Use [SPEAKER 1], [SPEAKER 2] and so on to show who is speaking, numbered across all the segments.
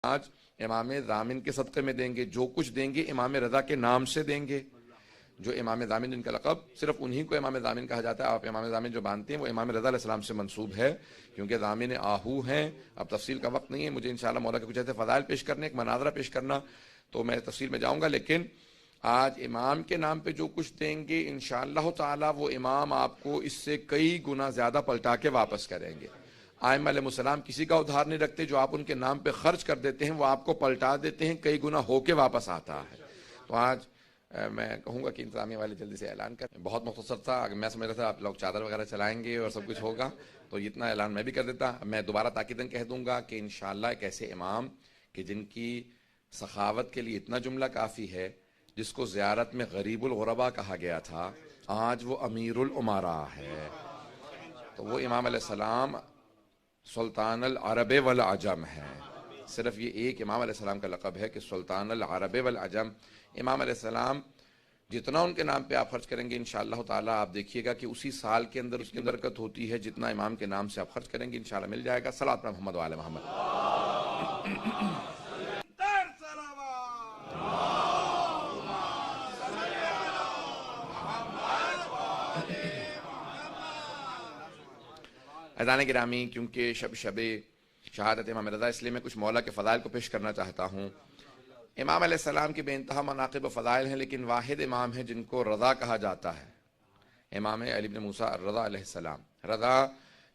[SPEAKER 1] آج امام ضامن کے صدقے میں دیں گے، جو کچھ دیں گے امام رضا کے نام سے دیں گے. جو امام ضامن جن کا لقب صرف انہی کو امام ضامن کہا جاتا ہے. آپ امام ضامن جو مانتے ہیں وہ امام رضا علیہ السلام سے منسوب ہے، کیونکہ ضامن آہو ہیں. اب تفصیل کا وقت نہیں ہے مجھے انشاءاللہ مولا کے کچھ ایسے فضائل پیش کرنے، ایک مناظرہ پیش کرنا، تو میں تفصیل میں جاؤں گا. لیکن آج امام کے نام پہ جو کچھ دیں گے انشاءاللہ تعالی وہ امام آپ کو اس سے کئی گنا زیادہ پلٹا کے واپس کریں گے. ائمہ علیہ السلام کسی کا ادھار نہیں رکھتے، جو آپ ان کے نام پہ خرچ کر دیتے ہیں وہ آپ کو پلٹا دیتے ہیں، کئی گنا ہو کے واپس آتا ہے. تو آج میں کہوں گا کہ انتظامیہ والے جلدی سے اعلان کریں. بہت مختصر تھا، میں سمجھ رہا تھا آپ لوگ چادر وغیرہ چلائیں گے اور سب کچھ ہوگا، تو اتنا اعلان میں بھی کر دیتا. میں دوبارہ تاکیداً کہہ دوں گا کہ انشاءاللہ ایک ایسے امام کہ جن کی سخاوت کے لیے اتنا جملہ کافی ہے، جس کو زیارت میں غریب الغربا کہا گیا تھا، آج وہ امیر الامراء ہے. تو وہ امام علیہ السلام سلطان العرب والعجم ہے. صرف یہ ایک امام علیہ السلام کا لقب ہے کہ سلطان العرب والعجم. امام علیہ السلام جتنا ان کے نام پہ آپ خرچ کریں گے انشاءاللہ تعالیٰ آپ دیکھیے گا کہ اسی سال کے اندر اس کی برکت ہوتی ہے. جتنا امام کے نام سے آپ خرچ کریں گے انشاءاللہ مل جائے گا. صلوات پر محمد و آل محمد. عزیزان گرامی، کیونکہ شب شہادت امام رضا، اس لیے میں کچھ مولا کے فضائل کو پیش کرنا چاہتا ہوں. امام علیہ السلام کی بے انتہا مناقب و فضائل ہیں، لیکن واحد امام ہیں جن کو رضا کہا جاتا ہے، امام علی بن موسیٰ الرضا علیہ السلام. رضا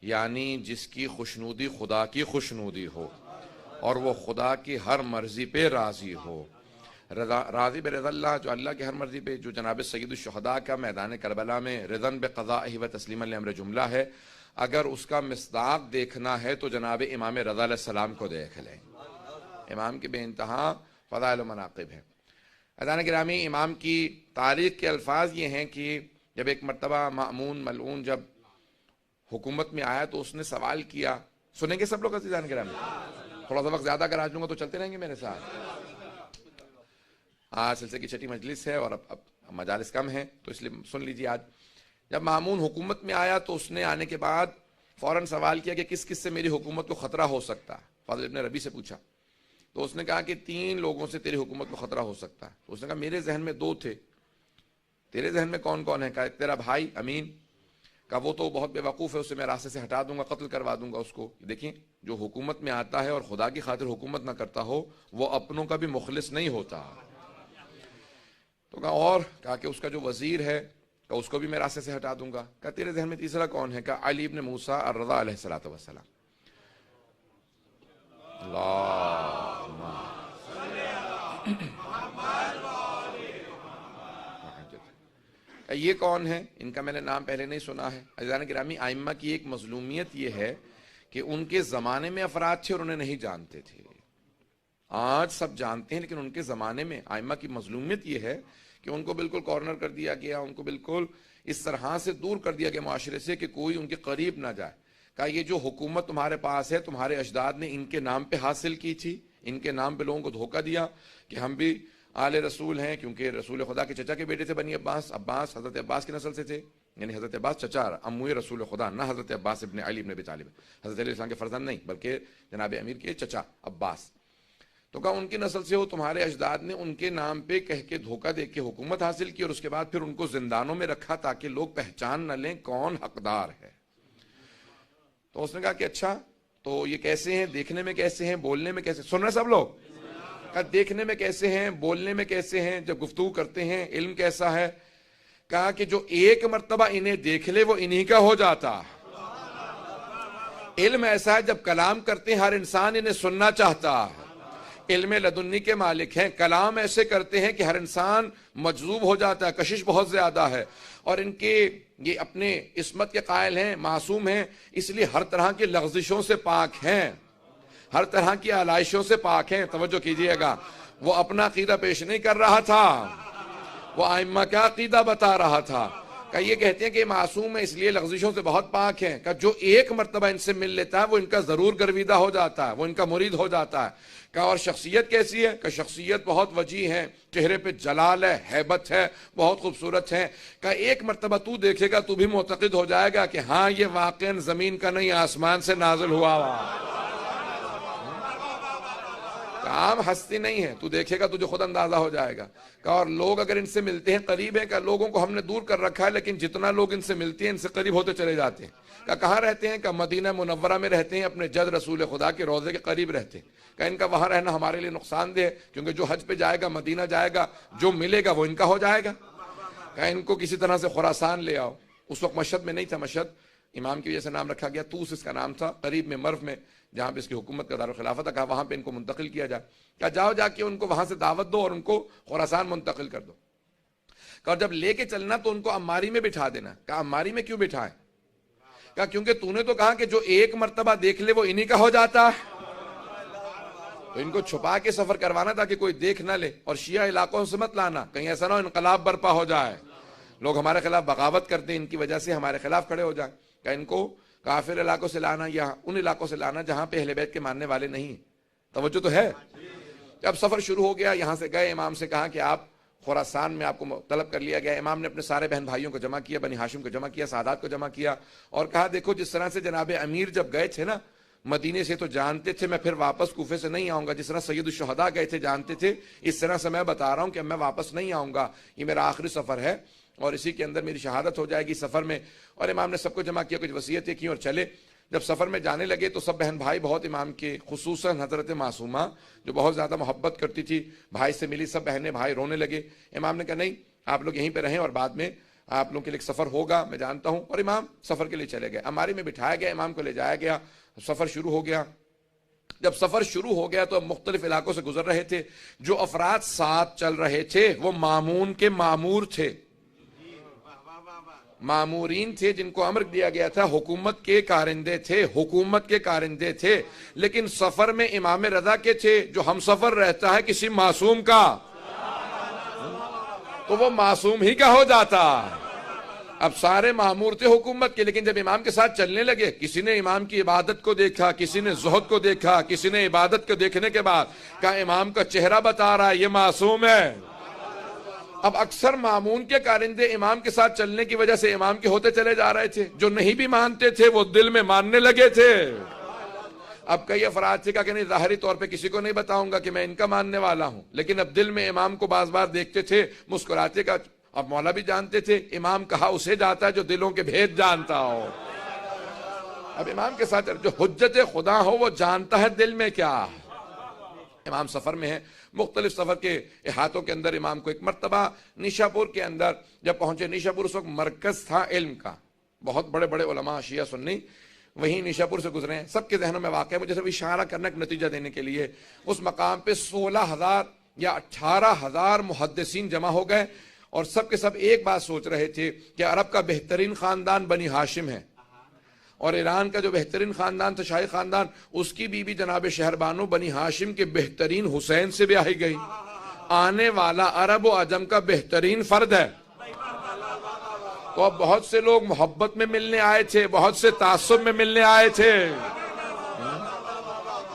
[SPEAKER 1] یعنی جس کی خوشنودی خدا کی خوشنودی ہو اور وہ خدا کی ہر مرضی پہ راضی ہو. راضی برضا اللہ، جو اللہ کی ہر مرضی پہ، جو جناب سید الشہداء کا میدان کربلا میں رضن بقضائہ و تسلیما لامر جملہ ہے. اگر اس کا مصداق دیکھنا ہے تو جناب امام رضا علیہ السلام کو دیکھ لیں. امام کی بے انتہا فضائل و مناقب ہے. عزیزان گرامی، امام کی تاریخ کے الفاظ یہ ہیں کہ جب ایک مرتبہ مأمون ملعون جب حکومت میں آیا تو اس نے سوال کیا. سنیں گے سب لوگ عزیزان گرامی؟ تھوڑا سا وقت زیادہ کرا دوں گا تو چلتے رہیں گے میرے ساتھ. آج سلسلے کی چھٹی مجلس ہے اور اب مجالس کم ہیں تو اس لیے سن لیجیے. آج جب مأمون حکومت میں آیا تو اس نے آنے کے بعد فوراً سوال کیا کہ کس کس سے میری حکومت کو خطرہ ہو سکتا ہے. فاضل ابن ربی سے پوچھا تو اس نے کہا کہ 3 لوگوں سے تیری حکومت کو خطرہ ہو سکتا ہے. تو اس نے کہا میرے ذہن میں 2 تھے. تیرے ذہن میں کون کون ہے؟ کہا تیرا بھائی امین. کہا وہ تو بہت بے وقوف ہے، اسے میں راستے سے ہٹا دوں گا، قتل کروا دوں گا اس کو. دیکھیں، جو حکومت میں آتا ہے اور خدا کی خاطر حکومت نہ کرتا ہو وہ اپنوں کا بھی مخلص نہیں ہوتا. تو کہا اور؟ کہا کہ اس کا جو وزیر ہے کہ اس کو بھی میں راستے سے ہٹا دوں گا. کہا تیرے ذہن میں تیسرا کون ہے؟ کہا علی ابن موسیٰ الرضا علیہ السلام. یہ کون ہے؟ ان کا میں نے نام پہلے نہیں سنا ہے. عزیزان گرامی، ائمہ کی ایک مظلومیت یہ ہے کہ ان کے زمانے میں افراد تھے اور انہیں نہیں جانتے تھے. آج سب جانتے ہیں لیکن ان کے زمانے میں ائمہ کی مظلومیت یہ ہے کہ ان کو بالکل کارنر کر دیا گیا، ان کو بالکل اس طرح سے دور کر دیا گیا معاشرے سے کہ کوئی ان کے قریب نہ جائے. کہا یہ جو حکومت تمہارے پاس ہے تمہارے اجداد نے ان کے نام پہ حاصل کی تھی، ان کے نام پہ لوگوں کو دھوکہ دیا کہ ہم بھی آل رسول ہیں، کیونکہ رسول خدا کے چچا کے بیٹے تھے بنی عباس. عباس حضرت عباس کی نسل سے تھے، یعنی حضرت عباس چچا اموی رسول خدا، نہ حضرت عباس ابن علی ابن ابی طالب، حضرت علیہ السلام کے فرزند نہیں بلکہ جناب امیر کے چچا عباس. تو کہا ان کی نسل سے ہو، تمہارے اجداد نے ان کے نام پہ کہہ کے دھوکہ دے کے حکومت حاصل کی اور اس کے بعد پھر ان کو زندانوں میں رکھا تاکہ لوگ پہچان نہ لیں کون حقدار ہے. تو اس نے کہا کہ اچھا تو یہ کیسے ہیں، دیکھنے میں کیسے ہیں، بولنے میں کیسے؟ سن رہے سب لوگ؟ کہا دیکھنے میں کیسے ہیں، بولنے میں کیسے ہیں، جب گفتگو کرتے ہیں علم کیسا ہے؟ کہا کہ جو ایک مرتبہ انہیں دیکھ لے وہ انہی کا ہو جاتا. علم ایسا ہے جب کلام کرتے ہیں ہر انسان انہیں سننا چاہتا ہے. علم لدنی کے مالک ہیں، کلام ایسے کرتے ہیں کہ ہر انسان مجذوب ہو جاتا ہے. کشش بہت زیادہ ہے اور ان کے یہ اپنے عصمت کے قائل ہیں، معصوم ہیں، اس لیے ہر طرح کی لغزشوں سے پاک ہیں، ہر طرح کی آلائشوں سے پاک ہیں. توجہ کیجئے گا، وہ اپنا عقیدہ پیش نہیں کر رہا تھا، وہ ائمہ کا عقیدہ بتا رہا تھا. کہ یہ کہتے ہیں کہ معصوم ہے اس لیے لغزشوں سے بہت پاک ہیں. کہ جو ایک مرتبہ ان سے مل لیتا ہے وہ ان کا ضرور گرویدہ ہو جاتا ہے، وہ ان کا مرید ہو جاتا ہے. کہ اور شخصیت کیسی ہے؟ کہ شخصیت بہت وجیح ہے، چہرے پہ جلال ہے، ہیبت ہے، بہت خوبصورت ہے. کہ ایک مرتبہ تو دیکھے گا تو بھی معتقد ہو جائے گا کہ ہاں یہ واقعاً زمین کا نہیں آسمان سے نازل ہوا. عام ہستی نہیں ہے، تو دیکھے گا تجھے خود اندازہ ہو جائے گا. اور لوگ اگر ان سے ملتے ہیں قریب ہیں کہ لوگوں کو ہم نے دور کر رکھا ہے، لیکن جتنا لوگ ان سے ملتے ہیں ان سے قریب ہوتے چلے جاتے ہیں. کہ کہاں رہتے ہیں؟ کہ مدینہ منورہ میں رہتے ہیں، اپنے جد رسول خدا کے روضے کے قریب رہتے ہیں. کہ ان کا وہاں رہنا ہمارے لیے نقصان دہ ہے، کیونکہ جو حج پہ جائے گا مدینہ جائے گا، جو ملے گا وہ ان کا ہو جائے گا. کہ ان کو کسی طرح سے خراسان لے آؤ. اس وقت مشہد میں نہیں تھا، مشہد امام کی وجہ سے نام رکھا گیا، توس اس کا نام تھا، قریب میں مرو میں جہاں پہ اس کی حکومت کا دارالخلافہ تھا. کہا وہاں پہ ان کو منتقل کیا جائے. کہا جاؤ جا کے ان کو وہاں سے دعوت دو اور ان کو خراسان منتقل کر دو. اور جب لے کے چلنا تو ان کو عماری میں بٹھا دینا. کہا عماری میں کیوں بٹھائے؟ کہا کیونکہ تو نے تو کہا کہ جو ایک مرتبہ دیکھ لے وہ انہی کا ہو جاتا ہے. تو ان کو چھپا کے سفر کروانا تاکہ کوئی دیکھ نہ لے، اور شیعہ علاقوں سے مت لانا، کہیں ایسا نہ ہو انقلاب برپا ہو جائے، لوگ ہمارے خلاف بغاوت کرتے ہیں، ان کی وجہ سے ہمارے خلاف کھڑے ہو جائیں. کہ ان کو کافر علاقوں سے لانا یا ان علاقوں سے لانا جہاں پہ اہل بیت کے ماننے والے نہیں ہیں. توجہ تو ہے. جب سفر شروع ہو گیا، یہاں سے گئے، امام سے کہا کہ آپ خراسان میں آپ کو طلب کر لیا گیا. امام نے اپنے سارے بہن بھائیوں کو جمع کیا، بنی ہاشم کو جمع کیا، سادات کو جمع کیا، اور کہا دیکھو جس طرح سے جناب امیر جب گئے تھے نا مدینے سے تو جانتے تھے میں پھر واپس کوفے سے نہیں آؤں گا، جس طرح سید الشہداء گئے تھے جانتے تھے، اس طرح سے میں بتا رہا ہوں کہ میں واپس نہیں آؤں گا، یہ میرا آخری سفر ہے اور اسی کے اندر میری شہادت ہو جائے گی سفر میں. اور امام نے سب کو جمع کیا، کچھ وصیتیں کی اور چلے. جب سفر میں جانے لگے تو سب بہن بھائی بہت امام کے، خصوصاً حضرت معصومہ جو بہت زیادہ محبت کرتی تھی، بھائی سے ملی، سب بہنیں بھائی رونے لگے. امام نے کہا نہیں آپ لوگ یہیں پہ رہیں اور بعد میں آپ لوگوں کے لیے ایک سفر ہوگا، میں جانتا ہوں. اور امام سفر کے لیے چلے گئے. عماری میں بٹھایا گیا، امام کو لے جایا گیا، سفر شروع ہو گیا. جب سفر شروع ہو گیا تو مختلف علاقوں سے گزر رہے تھے. جو افراد ساتھ چل رہے تھے وہ مامون کے مامور تھے، مامورین تھے، جن کو امر دیا گیا تھا، حکومت کے کارندے تھے، حکومت کے کارندے تھے. لیکن سفر میں امام رضا کے تھے. جو ہم سفر رہتا ہے کسی معصوم کا تو وہ معصوم ہی کا ہو جاتا. اب سارے مامور تھے حکومت کے، لیکن جب امام کے ساتھ چلنے لگے، کسی نے امام کی عبادت کو دیکھا، کسی نے زہد کو دیکھا، کسی نے عبادت کو دیکھنے کے بعد کہا امام کا چہرہ بتا رہا ہے یہ معصوم ہے. اب اکثر مامون کے کارندے امام کے ساتھ چلنے کی وجہ سے امام کے ہوتے چلے جا رہے تھے. جو نہیں بھی مانتے تھے وہ دل میں ماننے لگے تھے. اب کئی افراد سے کہا کہ نہیں ظاہری طور پہ کسی کو نہیں بتاؤں گا کہ میں ان کا ماننے والا ہوں، لیکن اب دل میں امام کو بعض بار دیکھتے تھے مسکراتے کا. اب مولا بھی جانتے تھے امام کہا اسے جاتا ہے جو دلوں کے بھید جانتا ہو. اب امام کے ساتھ جو حجت خدا ہو وہ جانتا ہے دل میں کیا. امام سفر میں ہے، مختلف سفر کے احاطوں کے اندر امام کو ایک مرتبہ نیشاپور کے اندر جب پہنچے، نیشاپور اس وقت مرکز تھا علم کا، بہت بڑے بڑے علماء شیعہ سنی وہیں نیشاپور سے گزرے ہیں. سب کے ذہنوں میں واقع ہے، مجھے صرف اشارہ کرنا ایک نتیجہ دینے کے لیے. اس مقام پہ 16,000 یا 18,000 محدثین جمع ہو گئے، اور سب کے سب ایک بات سوچ رہے تھے کہ عرب کا بہترین خاندان بنی ہاشم ہے، اور ایران کا جو بہترین خاندان تھا شاہی خاندان، اس کی بیوی جناب شہربانو بنی ہاشم کے بہترین حسین سے بیاہی گئی. آنے والا عرب و عجم کا بہترین فرد ہے. تو اب بہت سے لوگ محبت میں ملنے آئے تھے، بہت سے تعصب میں ملنے آئے تھے،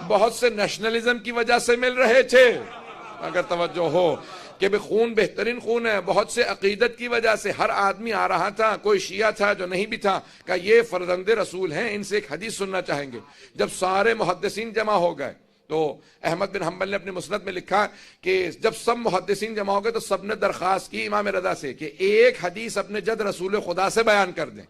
[SPEAKER 1] بہت سے نیشنلزم کی وجہ سے مل رہے تھے. اگر توجہ ہو کہ خون بہترین خون ہے، بہت سے عقیدت کی وجہ سے ہر آدمی آ رہا تھا. کوئی شیعہ تھا جو نہیں بھی تھا، کہ یہ فرزند رسول ہیں، ان سے ایک حدیث سننا چاہیں گے. جب سارے محدثین جمع ہو گئے تو احمد بن حنبل نے اپنی مسند میں لکھا کہ جب سب محدثین جمع ہو گئے تو سب نے درخواست کی امام رضا سے کہ ایک حدیث اپنے جد رسول خدا سے بیان کر دیں.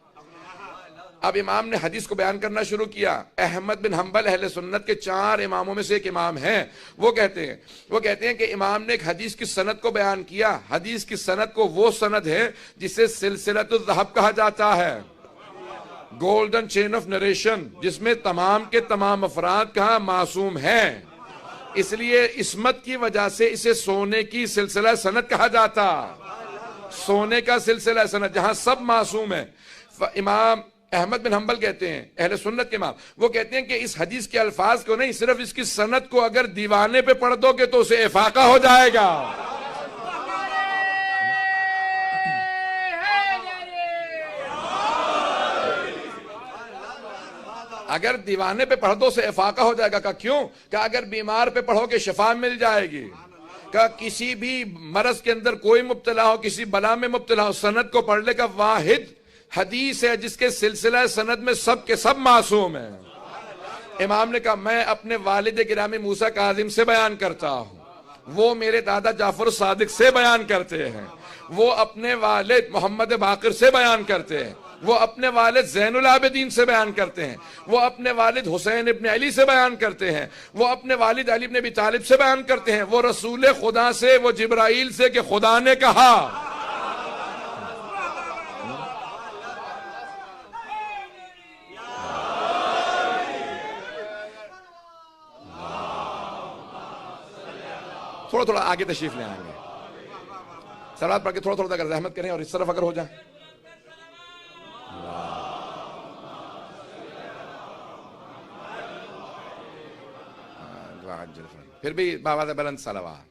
[SPEAKER 1] اب امام نے حدیث کو بیان کرنا شروع کیا. احمد بن حنبل اہل سنت کے 4 اماموں میں سے ایک امام ہیں. وہ کہتے ہیں کہ امام نے ایک حدیث کی سند کو بیان کیا. حدیث کی سند کو وہ سند ہے جسے سلسلۃ الذہب کہا جاتا ہے، گولڈن چین آف نریشن، جس میں تمام کے تمام افراد کہاں معصوم ہیں. اس لیے عصمت کی وجہ سے اسے سونے کی سلسلہ سند کہا جاتا، سونے کا سلسلہ سند جہاں سب معصوم ہیں. امام احمد بن حنبل کہتے ہیں، اہل سنت کے امام، وہ کہتے ہیں کہ اس حدیث کے الفاظ کو نہیں، صرف اس کی سند کو اگر دیوانے پہ پڑھ دو گے تو اسے افاقہ ہو جائے گا. اگر دیوانے پہ پڑھ دو سے افاقہ ہو جائے گا. کہ کیوں؟ کہ اگر بیمار پہ پڑھو گے شفا مل جائے گی. کہ کسی بھی مرض کے اندر کوئی مبتلا ہو، کسی بلا میں مبتلا ہو، سند کو پڑھنے کا واحد حدیث ہے جس کے سلسلہ سند میں سب کے سب معصوم ہیں. امام نے کہا میں اپنے والد گرامی موسیٰ کاظم سے بیان کرتا ہوں، وہ میرے دادا جعفر صادق سے بیان کرتے ہیں، وہ اپنے والد محمد باقر سے بیان کرتے ہیں، وہ اپنے والد زین العابدین سے بیان کرتے ہیں، وہ اپنے والد حسین ابن علی سے بیان کرتے ہیں، وہ اپنے والد علی ابن ابی طالب سے بیان کرتے ہیں، وہ رسول خدا سے، وہ جبرائیل سے کہ خدا نے کہا۔ تھوڑا تھوڑا آگے تشریف لے آئیں گے، صلوات پڑھ کے تھوڑا تھوڑا اگر رحمت کریں اور اس طرف اگر ہو جائیں۔ پھر بھی بآواز بلند صلوات۔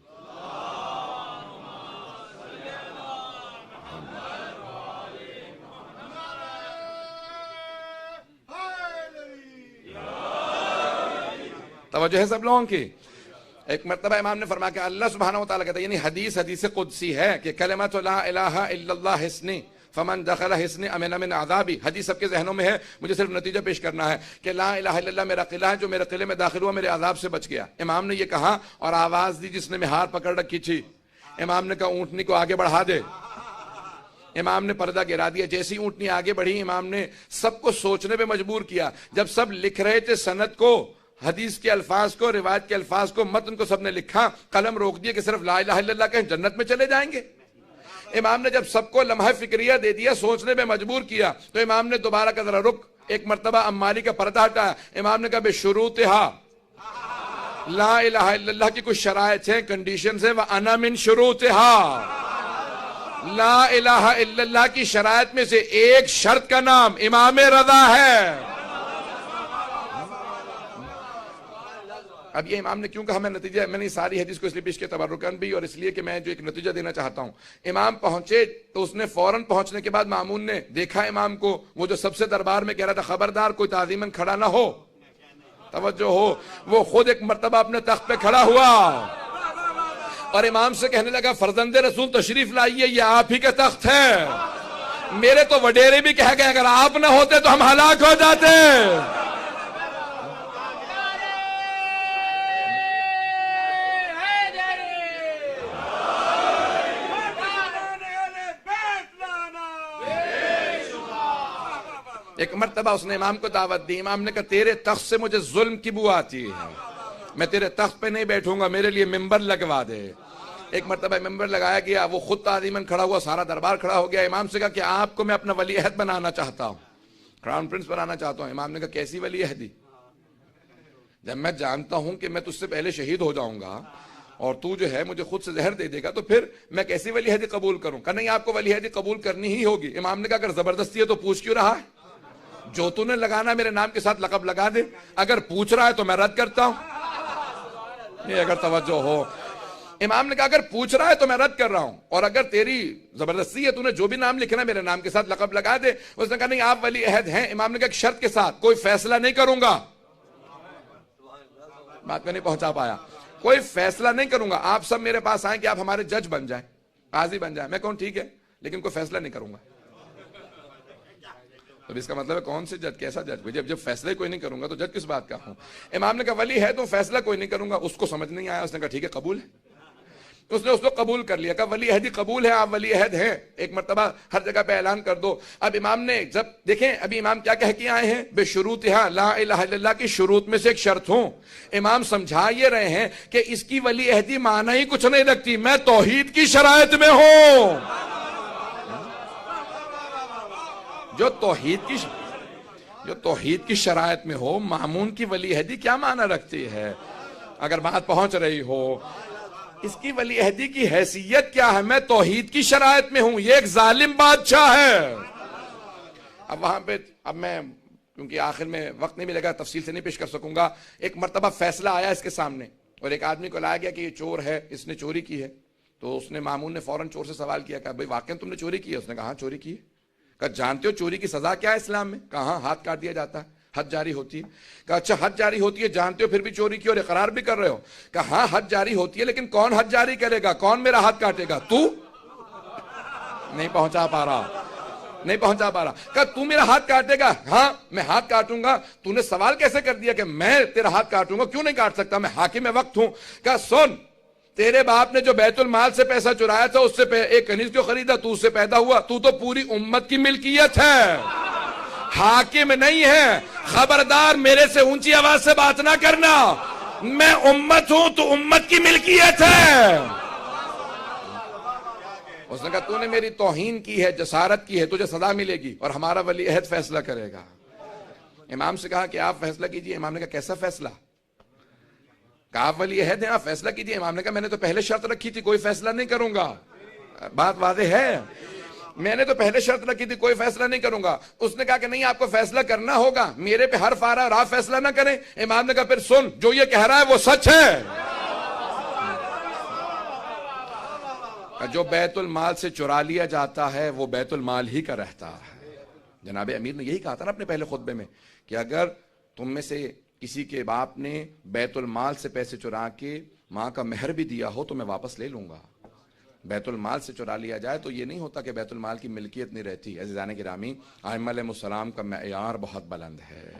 [SPEAKER 1] توجہ ہے سب لوگوں کی؟ ایک مرتبہ امام نے فرمایا کہ اللہ سبحانہ وتعالی کہتا ہے، یعنی حدیث قدسی ہے کہ کلمۃ لا الہ الا اللہ حسنی فمن دخل حسنی امن من عذابی۔ حدیث سب کے ذہنوں میں ہے، مجھے صرف نتیجہ پیش کرنا ہے کہ لا الہ الا اللہ میرا قلعہ ہے، جو میرے قلعے میں داخل ہوا میرے عذاب سے بچ گیا۔ امام نے یہ کہا اور آواز دی جس نے مہار پکڑ رکھی تھی، امام نے کہا اونٹنی کو آگے بڑھا دے۔ امام نے پردہ گرا دیا، جیسی اونٹنی آگے بڑھی امام نے سب کو سوچنے پہ مجبور کیا۔ جب سب لکھ رہے تھے سند کو، حدیث کے الفاظ کو، روایت کے الفاظ کو، متن کو سب نے لکھا، قلم روک دیے کہ صرف لا الہ الا اللہ کہیں جنت میں چلے جائیں گے۔ امام نے جب سب کو لمحہ فکریہ دے دیا، سوچنے پہ مجبور کیا، تو امام نے دوبارہ کا ذرا رک، ایک مرتبہ عماری کا پردہ ہٹایا۔ امام نے کہا بشروطہا، لا الہ الا اللہ کی کچھ شرائط ہیں، کنڈیشنز ہیں، وَأَنَا مِن شُرُوطِهَا، لا الہ الا اللہ کی شرائط میں سے ایک شرط کا نام امام رضا ہے۔ اب یہ امام نے کیوں کہا، میں نتیجہ، میں نے ساری حدیث کو اس لیے پیش کیا تبرکاً بھی اور اس لیے کہ میں جو ایک نتیجہ دینا چاہتا ہوں۔ امام پہنچے تو اس نے فوراً پہنچنے کے بعد مامون نے دیکھا امام کو، وہ جو سب سے دربار میں کہہ رہا تھا خبردار کوئی تعظیماً کھڑا نہ ہو، توجہ ہو، وہ خود ایک مرتبہ اپنے تخت پہ کھڑا ہوا اور امام سے کہنے لگا فرزند رسول تشریف لائیے، یہ آپ ہی کا تخت ہے، میرے تو وڈیرے بھی کہہ گئے اگر آپ نہ ہوتے تو ہم ہلاک ہو جاتے۔ ایک مرتبہ اس نے امام کو دعوت دی، امام نے کہا تیرے تخت سے مجھے ظلم کی بو آتی ہے، میں تیرے تخت پہ نہیں بیٹھوں گا، میرے لیے ممبر لگوا دے۔ ایک مرتبہ ممبر لگایا گیا، وہ خود تعظیماً کھڑا ہوا، سارا دربار کھڑا ہو گیا۔ امام سے کہا کہ آپ کو میں اپنا ولی عہد بنانا چاہتا ہوں، کراؤن پرنس بنانا چاہتا ہوں۔ امام نے کہا کیسی ولی عہدی؟ جب میں جانتا ہوں کہ میں تجھ سے پہلے شہید ہو جاؤں گا اور تو جو ہے مجھے خود سے زہر دے دے گا تو پھر میں کیسی ولی عہدی قبول کروں؟ کہ نہیں آپ کو ولی عہدی قبول کرنی ہی ہوگی۔ امام نے کہا اگر زبردستی ہے تو پوچھ کیوں رہا ہے؟ جو تو نے لگانا میرے نام کے ساتھ لقب لگا دے، اگر پوچھ رہا ہے تو میں رد کرتا ہوں۔ یہ اگر توجہ ہو، امام نے کہا اگر پوچھ رہا ہے تو میں رد کر رہا ہوں، اور اگر تیری زبردستی ہے تو نے جو بھی نام لکھنا ہے میرے نام کے ساتھ لقب لگا دے۔ اس نے کہا نہیں آپ ولی عہد ہیں۔ امام نے کہا ایک شرط کے ساتھ، کوئی فیصلہ نہیں کروں گا، بات میں نہیں پہنچا پایا، کوئی فیصلہ نہیں کروں گا، آپ سب میرے پاس آئیں کہ آپ ہمارے جج بن جائیں، قاضی بن جائیں، میں کہوں ٹھیک ہے لیکن کوئی فیصلہ نہیں کروں گا۔ تو اس کا مطلب ہے کون سے جج، کیسا جج؟ جب فیصلے کوئی نہیں کروں گا تو جج کس بات کا ہوں؟ امام نے کہا ولی ہے تو فیصلہ کوئی نہیں کروں گا۔ اس کو سمجھ نہیں آیا، اس نے کہا ٹھیک ہے قبول ہے۔ اس نے اس کو قبول کر لیا، کہا ولی عہدی قبول ہے، آپ ولی عہد ہیں، ایک مرتبہ ہر جگہ پہ اعلان کر دو۔ اب امام نے جب دیکھیں ابھی امام کیا کہہ کے آئے ہیں، بے شروطہا، لا الہ الا اللہ کی شروط میں سے ایک شرط ہوں۔ امام سمجھا یہ رہے ہیں کہ اس کی ولی عہدی معنی ہی کچھ نہیں رکھتی، میں توحید کی شرائط میں ہوں۔ جو توحید کی شرائط میں ہو، مامون کی ولی عہدی کیا معنی رکھتی ہے؟ اگر بات پہنچ رہی ہو، اس کی ولی عہدی کی حیثیت کیا ہے؟ میں توحید کی شرائط میں ہوں، یہ ایک ظالم بادشاہ ہے۔ اب وہاں پہ اب میں کیونکہ آخر میں وقت نہیں ملے گا تفصیل سے نہیں پیش کر سکوں گا، ایک مرتبہ فیصلہ آیا اس کے سامنے اور ایک آدمی کو لایا گیا کہ یہ چور ہے، اس نے چوری کی ہے۔ تو اس نے مامون نے فوراً چور سے سوال کیا کہ بھائی واقعی تم نے چوری کی ہے؟ اس نے کہا ہاں چوری کی ہے۔ کہا جانتے ہو چوری کی سزا کیا ہے اسلام میں؟ کہا ہاں ہاتھ کاٹ دیا جاتا ہے، حد جاری ہوتی ہے۔ کہا اچھا حد جاری ہوتی ہے، جانتے ہو پھر بھی چوری کی اور اقرار بھی کر رہے ہو؟ کہا ہاں حد جاری ہوتی ہے، لیکن کون حد جاری کرے گا؟ کون میرا ہاتھ کاٹے گا؟ تو نہیں پہنچا پا رہا۔ نہیں پہنچا پا رہا. کہا تو میرا ہاتھ کاٹے گا؟ ہاں میں ہاتھ کاٹوں گا. تو نے سوال کیسے کر دیا کہ میں تیرا ہاتھ کاٹوں گا؟ کیوں نہیں کاٹ سکتا؟ میں حاکم وقت ہوں. کہا سن، تیرے باپ نے جو بیت المال سے پیسہ چرایا تھا اس سے ایک کنیز کیوں خریدا؟ تو اس سے پیدا ہوا. تو پوری امت کی ملکیت ہے، حاکم نہیں ہے. خبردار میرے سے اونچی آواز سے بات نہ کرنا. میں امت ہوں، تو امت کی ملکیت ہے. اس نے کہا تو نے میری توہین کی ہے، جسارت کی ہے، تجھے سزا ملے گی اور ہمارا ولی عہد فیصلہ کرے گا. امام سے کہا کہ آپ فیصلہ کیجئے. امام نے کہا کیسا فیصلہ؟ کہا آپ ولی عہد ہیں، آپ فیصلہ کیجئے. امام نے کہا میں نے تو پہلے شرط رکھی تھی کوئی فیصلہ نہیں کروں گا. بات واضح ہے، میں نے تو پہلے شرط رکھی تھی کوئی فیصلہ نہیں کروں گا. اس نے کہا کہ نہیں، آپ کو فیصلہ کرنا ہوگا، میرے پہ حرف آ رہا اور آپ فیصلہ نہ کریں. امام نے کہا پھر سن، جو یہ کہہ رہا ہے وہ سچ ہے. جو بیت المال سے چرا لیا جاتا ہے وہ بیت المال ہی کا رہتا ہے. جناب امیر نے یہی کہا تھا نا اپنے پہلے خطبے میں کہ اگر تم میں سے کسی کے باپ نے بیت المال سے پیسے چرا کے ماں کا مہر بھی دیا ہو تو میں واپس لے لوں گا. بیت المال سے چرا لیا جائے تو یہ نہیں ہوتا کہ بیت المال کی ملکیت نہیں رہتی. عزیزان گرامی، ائمہ علیہ السلام کا معیار بہت بلند ہے،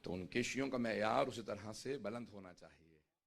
[SPEAKER 1] تو ان کے شیعوں کا معیار اسی طرح سے بلند ہونا چاہیے.